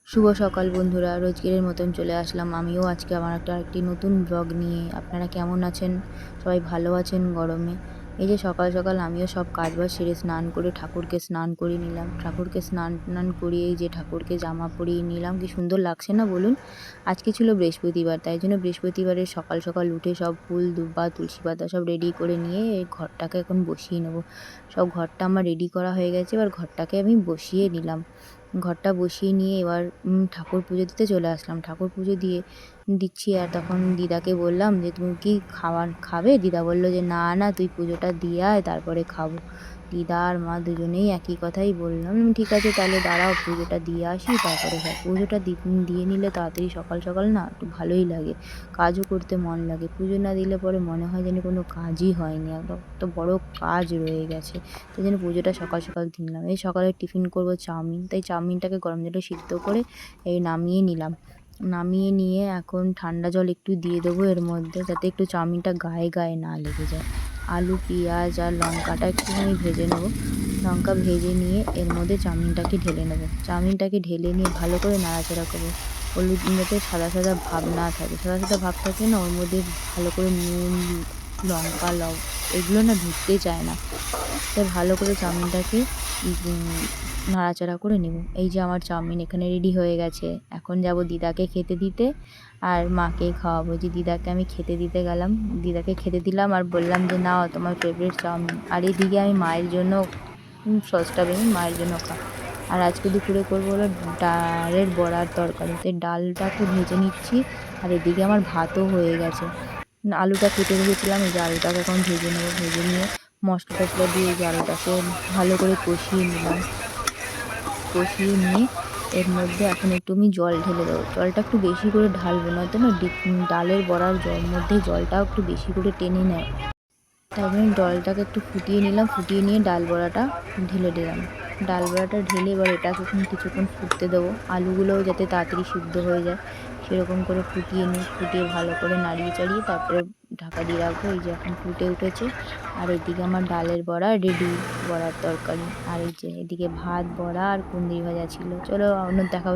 শুভ সকাল বন্ধুরা, রোজগেরের মতন চলে আসলাম আমিও আজকে আমার একটি নতুন ব্লগ নিয়ে। আপনারা কেমন আছেন? সবাই ভালো আছেন গরমে? এই যে সকাল সকাল আমিও সব কাজবাজ সেরে স্নান করে ঠাকুরকে স্নান করিয়ে নিলাম। ঠাকুরকে স্নান টান করিয়ে এই যে ঠাকুরকে জামা পরিয়ে নিলাম। কি সুন্দর লাগছে না বলুন? আজকে ছিল বৃহস্পতিবার, তাই জন্য বৃহস্পতিবারে সকাল সকাল উঠে সব ফুল দুব্বা তুলসী পাতা সব রেডি করে নিয়ে এই ঘরটাকে এখন বসিয়ে নেবো। সব ঘরটা আমার রেডি করা হয়ে গেছে, এবার ঘরটাকে আমি বসিয়ে নিলাম। ঘরটা বসিয়ে নিয়ে এবার ঠাকুর পুজো দিতে চলে আসলাম। ঠাকুর পুজো দিচ্ছি, আর তখন দিদাকে বললাম যে, "তুমি কি খাবে?" দিদা বলল যে, "না, না, তুই পুজোটা দিয়ে আয়, তারপরে খাবো।" দিদা আর মা দুজনেই একই কথাই বললাম। ঠিক আছে, তাহলে দাঁড়াও পুজোটা দিয়ে আসি, তারপরে খাবো। পুজোটা দিয়ে নিলে তাড়াতাড়ি সকাল সকাল না একটু ভালোই লাগে, কাজও করতে মন লাগে। পুজো না দিলে পরে মনে হয় যেন কোনো কাজই হয়নি, একটা বড় কাজ রয়ে গেছে। তাই জন্য পুজোটা সকাল সকাল দিলাম। এই সকালে টিফিন করব চাউমিন, তাই চাউমিনটাকে গরম জলে সিদ্ধ করে এই নামিয়ে নিলাম। নামিয়ে নিয়ে এখন ঠান্ডা জল একটু দিয়ে দেবো এর মধ্যে, যাতে একটু চাউমিনটা গায়ে গায়ে না লেগে যায়। আলু, পেঁয়াজ আর লঙ্কাটা একটুখানি ভেজে নেবো। লঙ্কা ভেজে নিয়ে এর মধ্যে চাউমিনটাকে ঢেলে নেবো। চাউমিনটাকে ঢেলে নিয়ে ভালো করে নাড়াচাড়া করবো। হলুদ, যাতে সাদা সাদা ভাব না থাকে। সাদা সাদা ভাব থাকলে না ওর মধ্যে ভালো করে নুন, লঙ্কা, এগুলো না ঢুকতে চায় না। তাই ভালো করে চাউমিনটাকে নাড়াচাড়া করে নেব। এই যে আমার চাউমিন এখানে রেডি হয়ে গেছে। এখন যাব দিদাকে খেতে দিতে, আর মাকে খাওয়াবো। যে দিদাকে আমি খেতে দিতে গেলাম, দিদাকে খেতে দিলাম আর বললাম যে, "নাও তোমার ফেভারিট চাউমিন।" আর এদিকে আমি মায়ের জন্য সসটা ভেঙে মায়ের জন্য আর আজকে দুপুরে করবো হলো ডালের বড়ার তরকারি। তাই ডালটাকে ভেজে নিচ্ছি, আর এদিকে আমার ভাতও হয়ে গেছে। আলুটা কেটে রেখেছিলাম, এই যে আলুটাকে এখন ভেজে নেবো। ভেজে নিয়ে মশলা টশলা দিয়ে এই যে আলুটাকে ভালো করে কষিয়ে নিলাম। কষিয়ে নিয়ে এর মধ্যে এখন একটু আমি জল ঢেলে দেবো। জলটা একটু বেশি করে ঢালবো, নয়তো না ডালের বড়ার মধ্যে জলটাও একটু বেশি করে টেনে নেয়। তাই জন্য জলটাকে একটু ফুটিয়ে নিলাম। ফুটিয়ে নিয়ে ডাল বড়াটা ঢেলে দিলাম। ডাল বড়াটা ঢেলে এবার এটাকে কিছুক্ষণ ফুটতে দেবো। আলুগুলোও যাতে তাড়াতাড়ি সিদ্ধ হয়ে যায় সেরকম করে ফুটিয়ে নিই। ফুটিয়ে ভালো করে নাড়িয়ে চাড়িয়ে তারপরে ঢাকা দিয়ে রাখবো। এই যে এখন ফুটে উঠেছে, আর এদিকে আমার ডালের বড়া রেডি, বড়ার তরকারি। আর এই যে এদিকে ভাত, বড়া আর কুঁদরি ভাজা ছিল। চলো অন্য দেখা